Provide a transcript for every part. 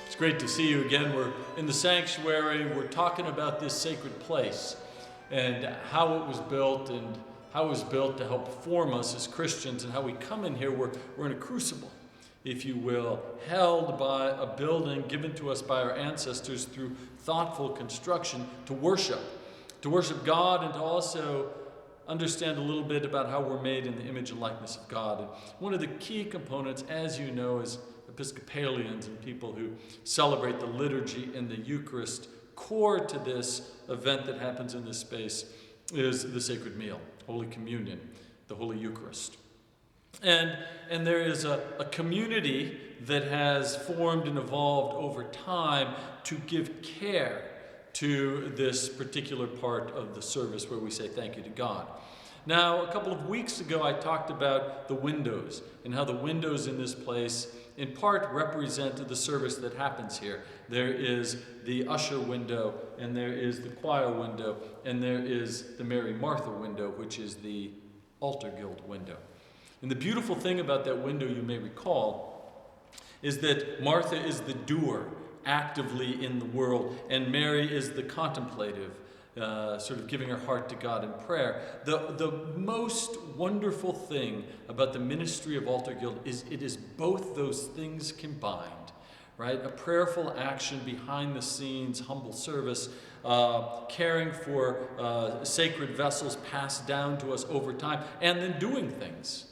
It's great to see you again. We're in the sanctuary. We're talking about this sacred place and how it was built and how it was built to help form us as Christians, and how we come in here. We're in a crucible, if you will, held by a building given to us by our ancestors through thoughtful construction to worship God, and to also understand a little bit about how we're made in the image and likeness of God. And one of the key components, as you know, as Episcopalians and people who celebrate the liturgy and the Eucharist, core to this event that happens in this space is the sacred meal, Holy Communion, the Holy Eucharist. And there is a community that has formed and evolved over time to give care to this particular part of the service where we say thank you to God. Now, a couple of weeks ago, I talked about the windows and how the windows in this place in part represent the service that happens here. There is the usher window, and there is the choir window, and there is the Mary Martha window, which is the altar guild window. And the beautiful thing about that window, you may recall, is that Martha is the doer actively in the world, and Mary is the contemplative, sort of giving her heart to God in prayer. The most wonderful thing about the ministry of Altar Guild is it is both those things combined, right? A prayerful action behind the scenes, humble service, caring for sacred vessels passed down to us over time, and then doing things,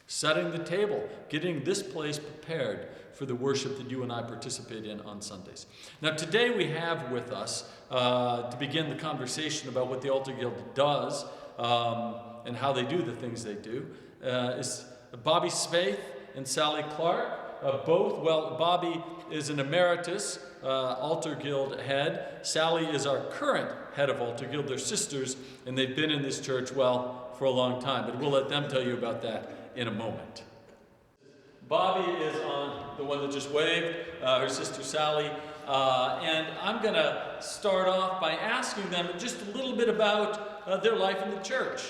setting the table, getting this place prepared for the worship that you and I participate in on Sundays. Now, today we have with us, to begin the conversation about what the Altar Guild does and how they do the things they do, is Bobby Spaeth and Sally Clark. Bobby is an emeritus Altar Guild head. Sally is our current head of Altar Guild. They're sisters, and they've been in this church, for a long time, but we'll let them tell you about that in a moment. Bobby is on the one that just waved, her sister Sally, and I'm going to start off by asking them just a little bit about their life in the church,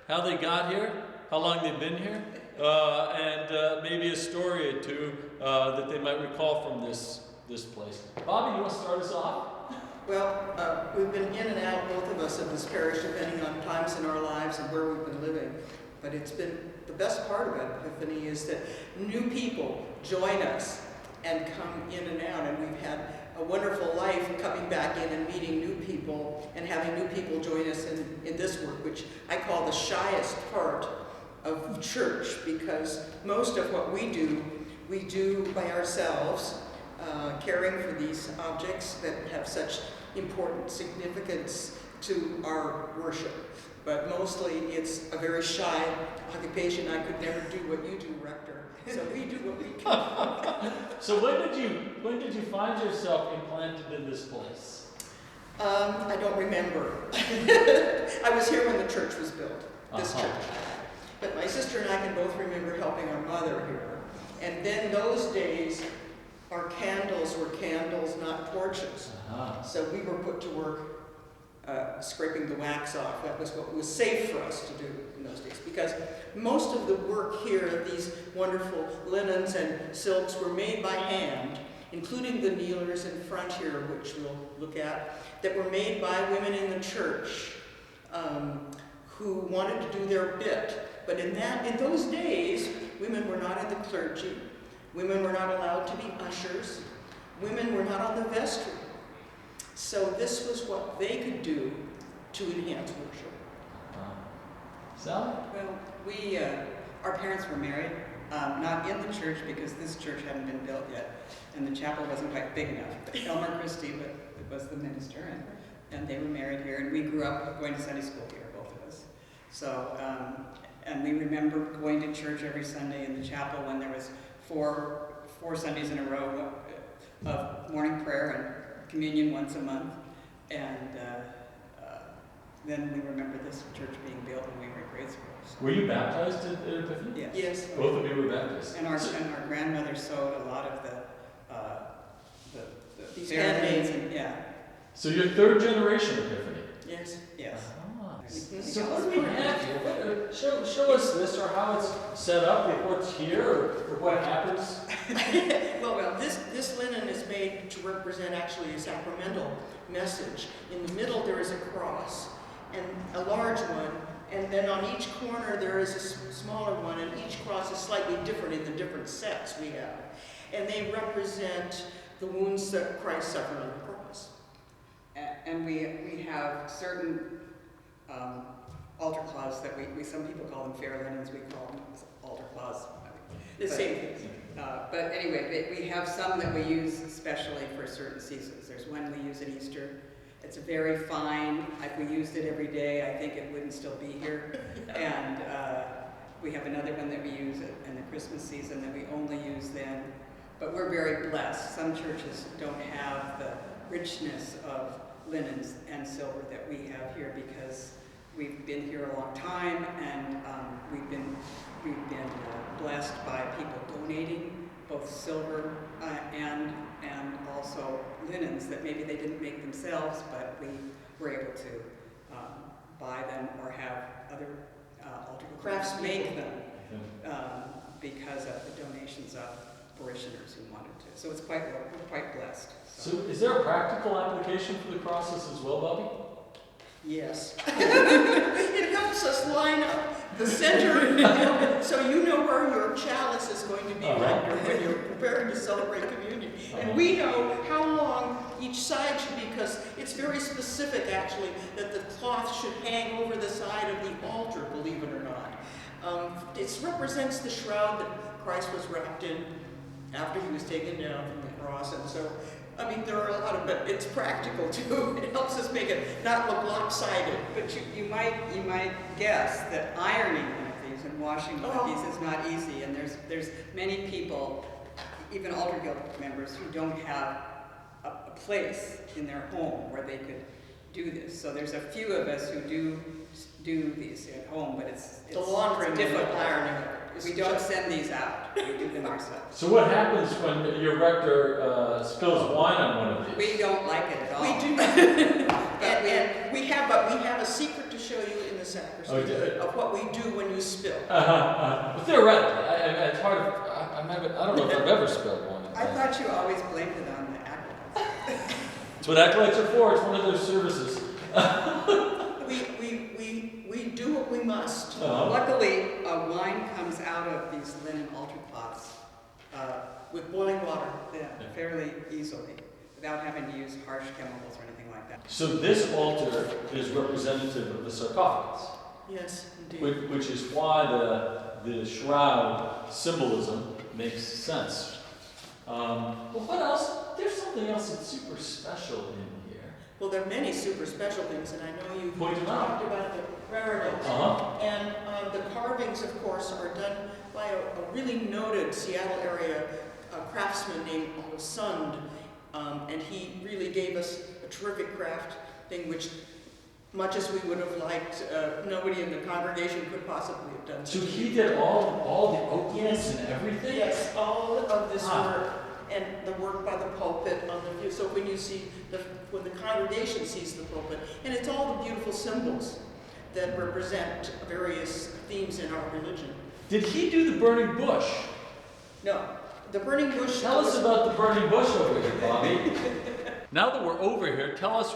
how they got here, how long they've been here, and maybe a story or two that they might recall from this place. Bobby, you want to start us off? Well, we've been in and out, both of us, of this parish, depending on times in our lives and where we've been living. But it's been the best part about Epiphany is that new people join us and come in and out, and we've had a wonderful life coming back in and meeting new people and having new people join us in this work, which I call the shyest part of church, because most of what we do by ourselves, caring for these objects that have such important significance to our worship. But mostly it's a very shy occupation. I could never do what you do, Rector. So we do what we can. So when did you find yourself implanted in this place? I don't remember. I was here when the church was built, this church. But my sister and I can both remember helping our mother here. And then those days, our candles were candles, not torches. So we were put to work scraping the wax off. That was what was safe for us to do in those days, because most of the work here, these wonderful linens and silks, were made by hand, including the kneelers in front here, which we'll look at, that were made by women in the church who wanted to do their bit. But in those days, women were not in the clergy. Women were not allowed to be ushers. Women were not on the vestry. So this was what they could do to enhance worship. Sally? Well, our parents were married, not in the church because this church hadn't been built yet, and the chapel wasn't quite big enough. But Elmer Christie was the minister, and they were married here, and we grew up going to Sunday school here, both of us. So, and we remember going to church every Sunday in the chapel when there was four Sundays in a row of morning prayer and communion once a month, and then we remember this church being built when we were in grade school. So. Were you baptized at Epiphany? Yes. Both of you were baptized. And our grandmother sewed a lot of These handmaids. handmaids. So you're third generation Epiphany. Yes. Yes. So what do we have here? Show us this, or how it's set up, or what's here, or what happens. Well, this linen is made to represent actually a sacramental message. In the middle there is a cross, and a large one, and then on each corner there is a smaller one, and each cross is slightly different in the different sets we have. And they represent the wounds that Christ suffered on the cross. And we have certain altar cloths that we some people call them fair linens, we call them altar cloths. The same thing. But anyway, we have some that we use especially for certain seasons. There's one we use at Easter. It's very fine. If we used it every day, I think it wouldn't still be here. And we have another one that we use in the Christmas season that we only use then. But we're very blessed. Some churches don't have the richness of linens and silver that we have here because we've been here a long time, and we've been blessed by people donating both silver and also linens that maybe they didn't make themselves, but we were able to buy them or have other altar crafts make them because of the donations of parishioners who wanted to. So we're quite blessed. So is there a practical application for the crosses as well, Bobby? Yes. It helps us line up the center, so you know where your chalice is going to be rendered when you're preparing to celebrate communion. And we know how long each side should be, because it's very specific, actually, that the cloth should hang over the side of the altar, believe it or not. It represents the shroud that Christ was wrapped in after he was taken down from the cross, and so I mean, there are a lot of, but it's practical too. It helps us make it not look lopsided. But you might guess that ironing one of these and washing one of these is not easy. And there's many people, even altar guild members, who don't have a place in their home where they could do this. So there's a few of us who do these at home, but it's the laundering, difficult. Ironing. We don't send these out. We do them ourselves. So what happens when your rector spills wine on one of these? We don't like it at all. We do not. and we have a secret to show you in the sacristy of what we do when you spill. Well, theoretically, it's hard. I don't know if I've ever spilled one. I thought you always blamed it on the acolytes. That's what acolytes are for. It's one of those services. We do what we must. Luckily, wine comes out of these linen altar cloths with boiling water. Fairly easily, without having to use harsh chemicals or anything like that. So this altar is representative of the sarcophagus. Yes, indeed. Which is why the shroud symbolism makes sense. But what else? There's something else that's super special in here. Well, there are many super special things, and I know you've Point them talked out. about the raredos. And the carvings, of course, are done by a really noted Seattle area craftsman named Sund, and he really gave us a terrific craft thing, which, much as we would have liked, nobody in the congregation could possibly have done. So he did all the openings and everything? Yes, all of this work, and the work by the pulpit on the view. So when you see when the congregation sees the pulpit, and it's all the beautiful symbols that represent various themes in our religion. Did he do the burning bush? No, the burning bush. Tell us about the burning bush over here, Bobby. Now that we're over here, tell us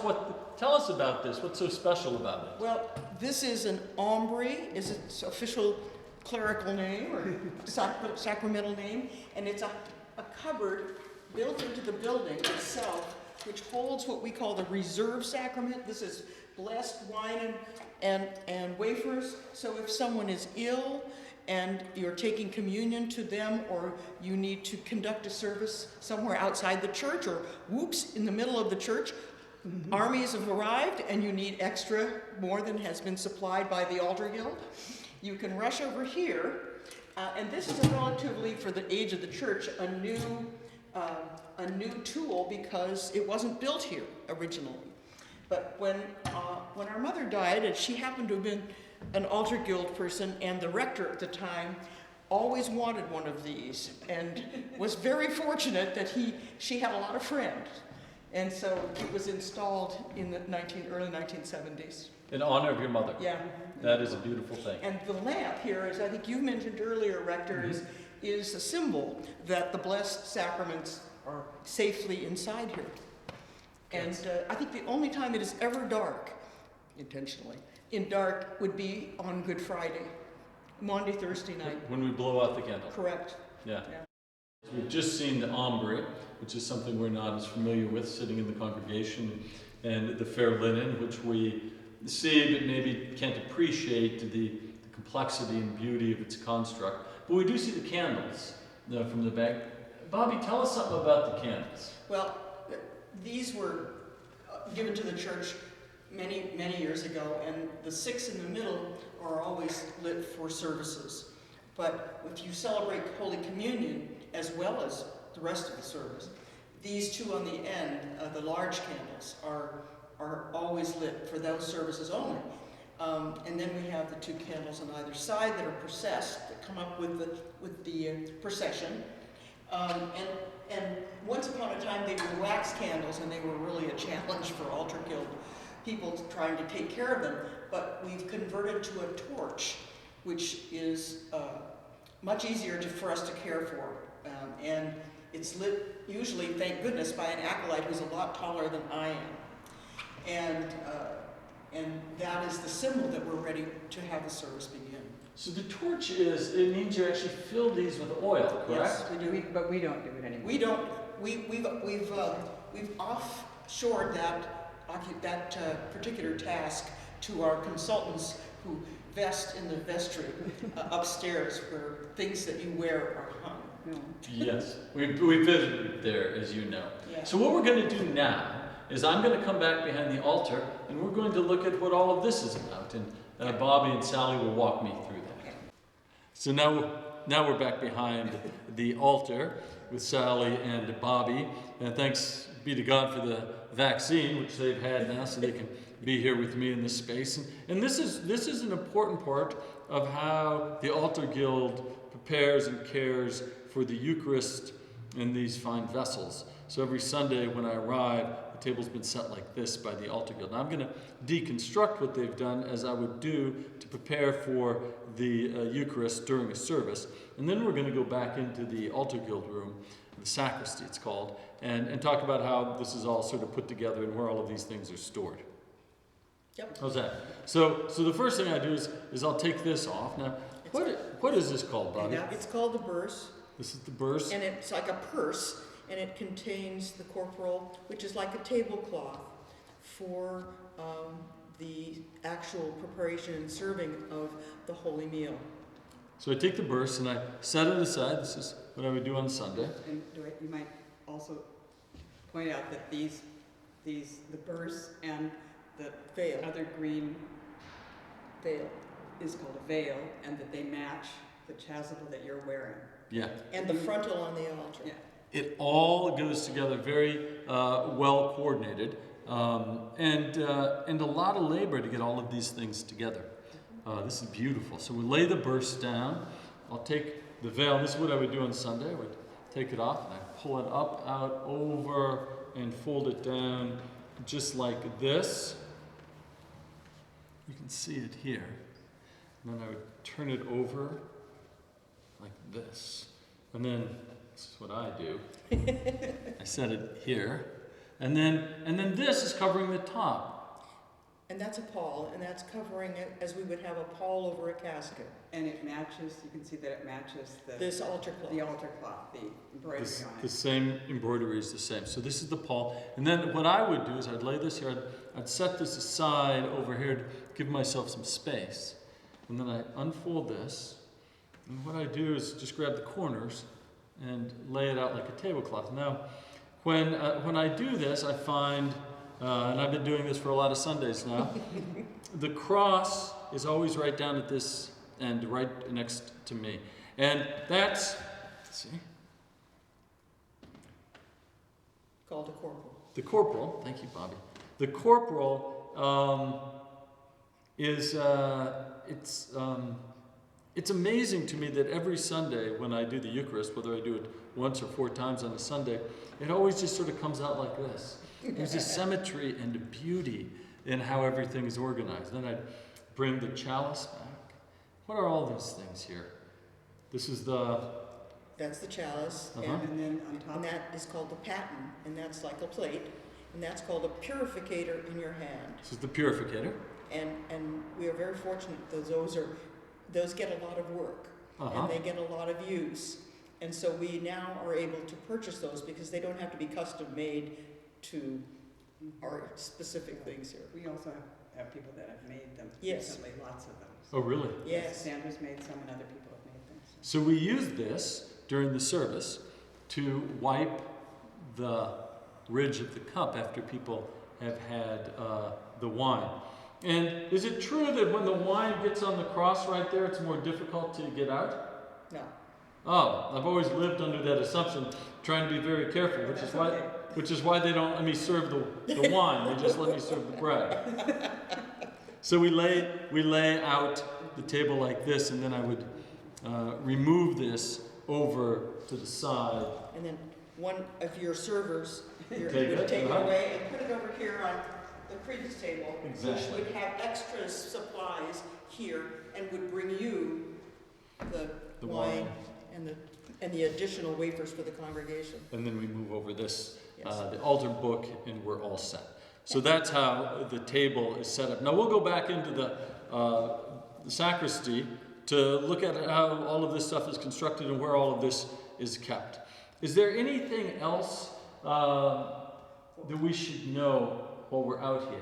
about this. What's so special about it? Well, this is an Ombre, is its official clerical name or sacramental name, and it's a cupboard built into the building itself, which holds what we call the reserve sacrament. This is blessed wine and wafers. So if someone is ill and you're taking communion to them, or you need to conduct a service somewhere outside the church, or whoops, in the middle of the church, armies have arrived and you need extra, more than has been supplied by the altar guild, you can rush over here. And this is a relatively, for the age of the church, a new tool, because it wasn't built here originally. But when our mother died, and she happened to have been an altar guild person, and the rector at the time always wanted one of these, and was very fortunate that she had a lot of friends. And so it was installed in the early 1970s. In honor of your mother. Yeah. That is a beautiful thing. And the lamp here, as I think you mentioned earlier, Rector, is a symbol that the blessed sacraments are safely inside here. And Yes. I think the only time it is ever dark, intentionally, in dark would be on Good Friday, Maundy Thursday night. When we blow out the candle. Correct. Yeah. Yeah. We've just seen the Ombre, which is something we're not as familiar with, sitting in the congregation, and the fair linen, which we see but maybe can't appreciate the complexity and beauty of its construct. But we do see the candles from the back. Bobby, tell us something about the candles. Well, these were given to the church many, many years ago, and the 6 in the middle are always lit for services. But if you celebrate Holy Communion as well as the rest of the service, these 2 on the end, the large candles, are always lit for those services only. And then we have the 2 candles on either side that are processed, that come up with the procession. And once upon a time they were wax candles, and they were really a challenge for altar guild people trying to take care of them. But we've converted to a torch, which is much easier for us to care for. And it's lit usually, thank goodness, by an acolyte who's a lot taller than I am. And that is the symbol that we're ready to have the service begin. So the torch it means you actually fill these with oil, correct? Yes, we do. But we don't do it anymore. We don't. We've offshored that particular task to our consultants who vest in the vestry upstairs, where things that you wear are hung. No. Yes, we visited there, as you know. Yeah. So what we're going to do now is I'm going to come back behind the altar, and we're going to look at what all of this is about, and Bobby and Sally will walk me through that. So now we're back behind the altar with Sally and Bobby, and thanks be to God for the vaccine, which they've had now, so they can be here with me in this space. And this is an important part of how the Altar Guild prepares and cares for the Eucharist in these fine vessels. So every Sunday when I arrive, the table's been set like this by the Altar Guild. Now I'm going to deconstruct what they've done, as I would do to prepare for the Eucharist during a service. And then we're going to go back into the Altar Guild room, the sacristy it's called, and talk about how this is all sort of put together and where all of these things are stored. Yep. How's that? So the first thing I do is I'll take this off. Now, what is this called, Bobby? It's called the burse. This is the burse. And it's like a purse, and it contains the corporal, which is like a tablecloth for the actual preparation and serving of the Holy Meal. So I take the burse and I set it aside. This is what I would do on Sunday. And you might also point out that the burse and the Veil. other green Veil. is called a veil, and that they match the chasuble that you're wearing. Yeah. And the frontal on the altar. Yeah. It all goes together very well coordinated, and a lot of labor to get all of these things together. This is beautiful. So we lay the burse down. I'll take the veil. This is what I would do on Sunday. I would take it off and I pull it up, out, over, and fold it down just like this. You can see it here. And then I would turn it over like this. And then this is what I do. I set it here. And then this is covering the top. And that's a pall, and that's covering it as we would have a pall over a casket. And it matches, you can see that it matches This altar cloth. the altar cloth, the embroidery on The it. same embroidery is the same. So this is the pall. And then what I would do is I'd lay this here, I'd set this aside over here to give myself some space. And then I unfold this. And what I do is just grab the corners and lay it out like a tablecloth. Now, when I do this, I find, and I've been doing this for a lot of Sundays now, the cross is always right down at this end, right next to me. And that's, let's see, Called a corporal. the corporal, thank you, Bobby. The corporal it's amazing to me that every Sunday when I do the Eucharist, whether I do it once or 4 times on a Sunday, it always just sort of comes out like this. There's a symmetry and a beauty in how everything is organized. Then I bring the chalice back. What are all these things here? This is the That's the chalice, And then on top, and that is called the paten, and that's like a plate, and that's called a purificator in your hand. This is the purificator. And we are very fortunate that those get a lot of work, and they get a lot of use. And so we now are able to purchase those because they don't have to be custom made to our specific things here. we also have people that have made them Yes. recently, lots of them. Oh, really? Yes. Sandra's made some and other people have made them. So we use this during the service to wipe the ridge of the cup after people have had the wine. And is it true that when the wine gets on the cross right there, it's more difficult to get out? No. Oh, I've always lived under that assumption, trying to be very careful, which is why they don't let me serve the wine. They just let me serve the bread. So we lay out the table like this, and then I would remove this over to the side. And then one of your servers would Take it, take it away and put it over here on the priest's table, Exactly. which would have extra supplies here and would bring you the wine and the additional wafers for the congregation. And then we move over this, Yes. the altar book, and we're all set. So that's how the table is set up. Now we'll go back into the sacristy to look at how all of this stuff is constructed and where all of this is kept. Is there anything else that we should know while we're out here?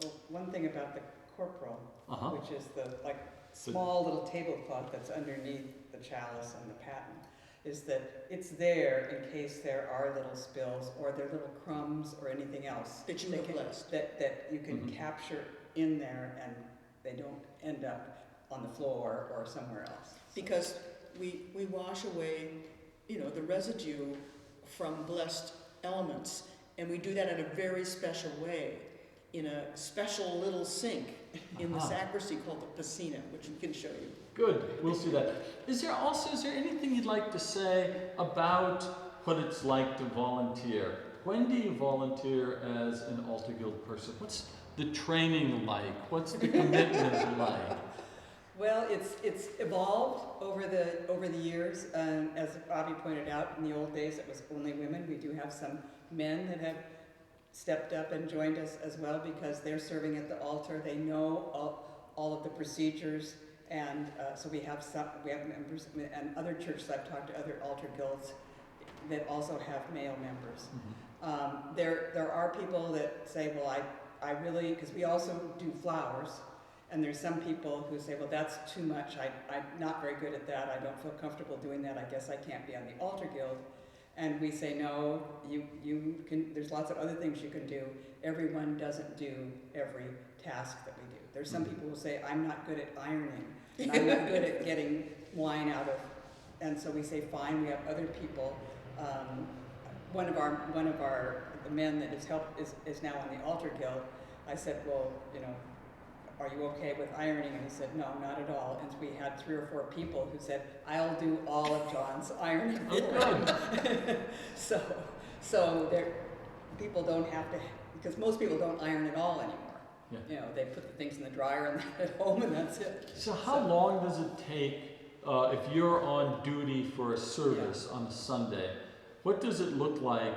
Well, one thing about the corporal, Uh-huh. which is the small little tablecloth that's underneath the chalice and the paten, is that it's there in case there are little spills or there are little crumbs or anything else That you have blessed. that you can Mhm. capture in there and they don't end up on the floor or somewhere else. Because we wash away, the residue from blessed elements, and we do that in a very special way, in a special little sink in the sacristy called the piscina, which we can show you. Good, we'll see that. Is there anything you'd like to say about what it's like to volunteer? When do you volunteer as an altar guild person? What's the training like? What's the commitment like? Well, it's evolved over the years. As Bobby pointed out, in the old days it was only women. We do have some men that have stepped up and joined us as well because they're serving at the altar. They know all of the procedures, and so we have members, and other churches I've talked to, other altar guilds that also have male members. Mm-hmm. There are people that say, well, I really, because we also do flowers. And there's some people who say, well, that's too much. I'm not very good at that. I don't feel comfortable doing that. I guess I can't be on the altar guild. And we say, no, you can, there's lots of other things you can do. Everyone doesn't do every task that we do. There's some people who say, I'm not good at ironing, and I'm not good at getting wine out of, and so we say, fine, we have other people. One of the men that is now on the altar guild, I said, well, are you okay with ironing? And he said, no, not at all. And we had 3 or 4 people who said, I'll do all of John's ironing for him. So people don't have to, because most people don't iron at all anymore. Yeah. They put the things in the dryer and at home and that's it. So how long does it take if you're on duty for a service on a Sunday? What does it look like?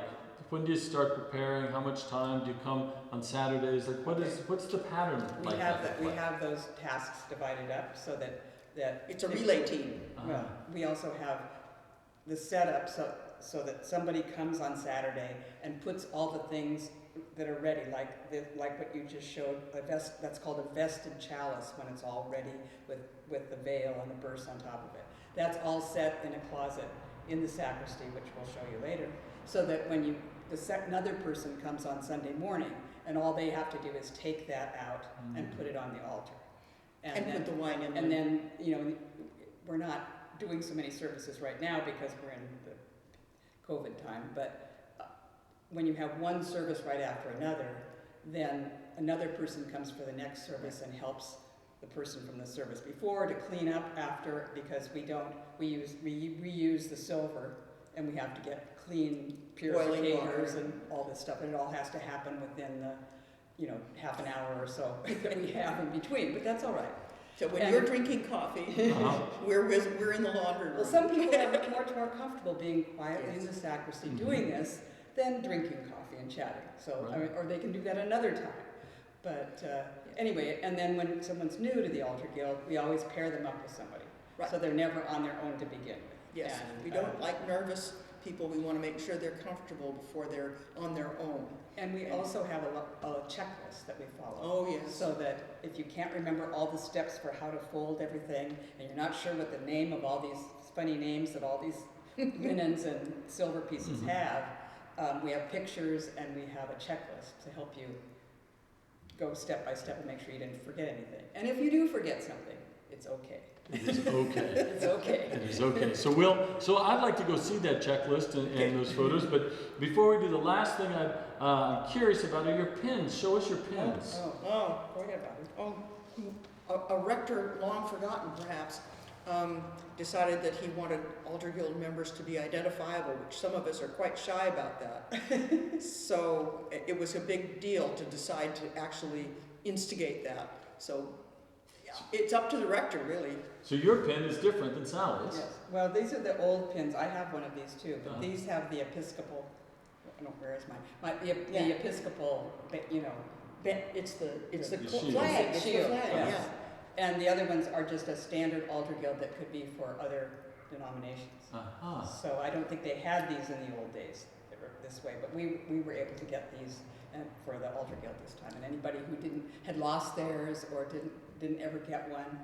When do you start preparing? How much time do you come on Saturdays? What's the pattern like? We have those tasks divided up so that It's a relay team. Well, we also have the setup so that somebody comes on Saturday and puts all the things that are ready, like what you just showed. That's called a vested chalice when it's all ready with the veil and the burse on top of it. That's all set in a closet in the sacristy, which we'll show you later, so that when another person comes on Sunday morning, and all they have to do is take that out and put it on the altar. And put the wine in. And then, we're not doing so many services right now because we're in the COVID time, but when you have one service right after another, then another person comes for the next service and helps the person from the service before to clean up after, because we reuse the silver, and we have to get clean purificators and all this stuff, and it all has to happen within the half an hour or so that we have in between, but that's all right. So when And- you're drinking coffee, we're in the laundry room. Well, some people are much more comfortable being quietly in the sacristy doing this than drinking coffee and chatting. So, I mean, or they can do that another time. But anyway, and then when someone's new to the altar guild, we always pair them up with somebody. Right. So they're never on their own to begin with. Yes, And, we don't like nervous people. We want to make sure they're comfortable before they're on their own. And we also have a checklist that we follow. Oh, yes. So that if you can't remember all the steps for how to fold everything, and you're not sure what the name of all these funny names that all these linens and silver pieces have, we have pictures and we have a checklist to help you go step by step and make sure you didn't forget anything. And if you do forget something, it's okay. It is okay. It's okay. It is okay. So I'd like to go see that checklist and those photos, but before we do, the last thing I'm curious about are your pins. Show us your pins. Forget about it. A rector, long forgotten perhaps, decided that he wanted altar guild members to be identifiable, which some of us are quite shy about that. So it was a big deal to decide to actually instigate that. So it's up to the rector, really. So your pin is different than Sally's. Yes. Well, these are the old pins. I have one of these too, but Uh-huh. these have the Episcopal. I don't know, where is mine? The Episcopal, It's the The shield. flag. It's the shield, flag. yes. And the other ones are just a standard altar guild that could be for other denominations. Uh-huh. So I don't think they had these in the old days that were this way, but we were able to get these for the altar guild this time. And anybody who had lost theirs or didn't ever get one,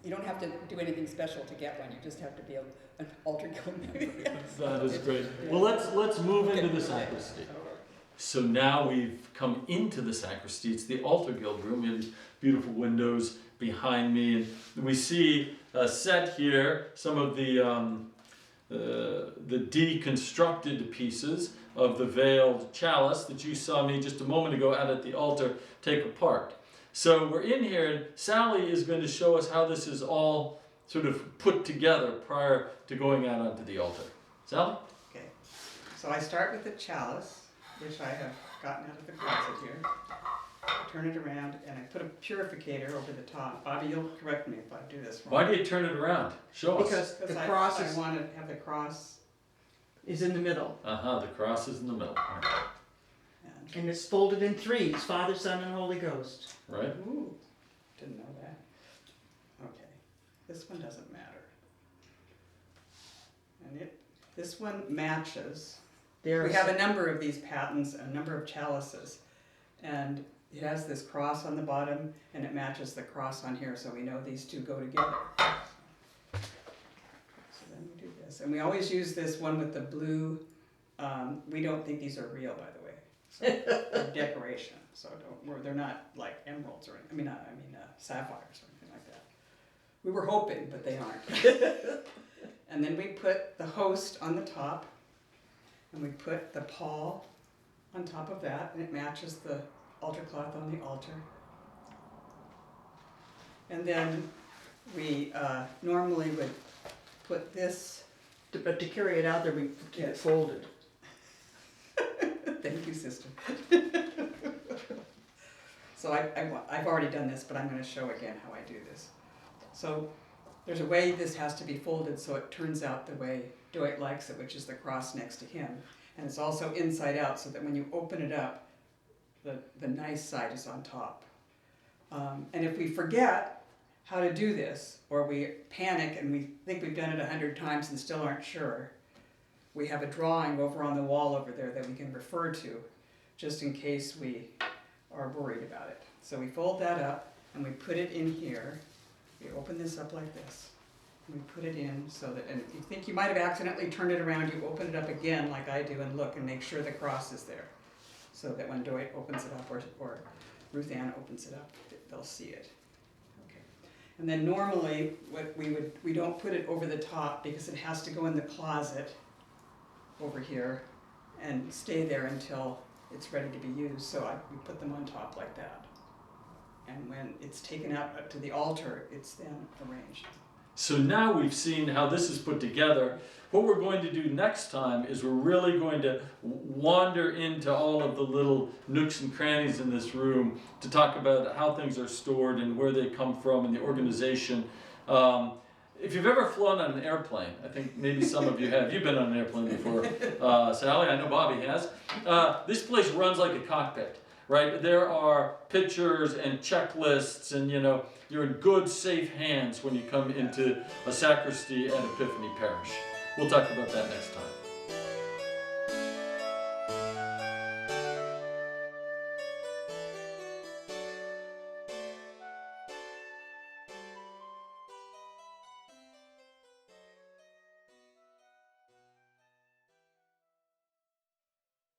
you don't have to do anything special to get one. You just have to be an altar guild member. That is great. Well, let's move into the sacristy. So now we've come into the sacristy. It's the altar guild room and beautiful windows behind me, and we see set here some of the deconstructed pieces of the veiled chalice that you saw me just a moment ago out at the altar take apart. So we're in here, and Sally is going to show us how this is all sort of put together prior to going out onto the altar. Sally? Okay, so I start with the chalice, which I have gotten out of the closet here. I turn it around and I put a purificator over the top. Bobby, you'll correct me if I do this wrong. Why do you turn it around? Show us. Because Because the I cross is, want to have the cross. is in the middle, Uh-huh, the cross is in the middle. And, and it's folded in threes: Father, Son, and Holy Ghost. Right? ooh, didn't know that. Okay, this one doesn't matter. And this one matches. We have a number of these patens, a number of chalices, and it has this cross on the bottom, and it matches the cross on here, so we know these two go together. So then we do this, and we always use this one with the blue. We don't think these are real, by the way. So they're decoration, so they're not like emeralds or anything. I mean sapphires or anything like that. We were hoping, but they aren't. And then we put the host on the top. And we put the pall on top of that, and it matches the altar cloth on the altar. And then we normally would put this. But to carry it out there, we keep it folded. Thank you, sister. So I've already done this, but I'm going to show again how I do this. So there's a way this has to be folded so it turns out the way Dwight likes it, which is the cross next to him. And it's also inside out so that when you open it up, the nice side is on top. And if we forget how to do this, or we panic and we think we've done it 100 times and still aren't sure, we have a drawing over on the wall over there that we can refer to, just in case we are worried about it. So we fold that up and we put it in here. We open this up like this. We put it in so that, and if you think you might have accidentally turned it around, you open it up again like I do and look and make sure the cross is there. So that when Dwight opens it up or Ruth Ann opens it up, they'll see it. Okay. And then normally what we don't put it over the top because it has to go in the closet over here and stay there until it's ready to be used. So we put them on top like that. And when it's taken out to the altar, it's then arranged. So now we've seen how this is put together. What we're going to do next time is we're really going to wander into all of the little nooks and crannies in this room to talk about how things are stored and where they come from and the organization. If you've ever flown on an airplane, I think maybe some of you have. You've been on an airplane before, Sally. I know Bobby has. This place runs like a cockpit, right? There are pictures and checklists, and you're in good, safe hands when you come into a sacristy at Epiphany Parish. We'll talk about that next time.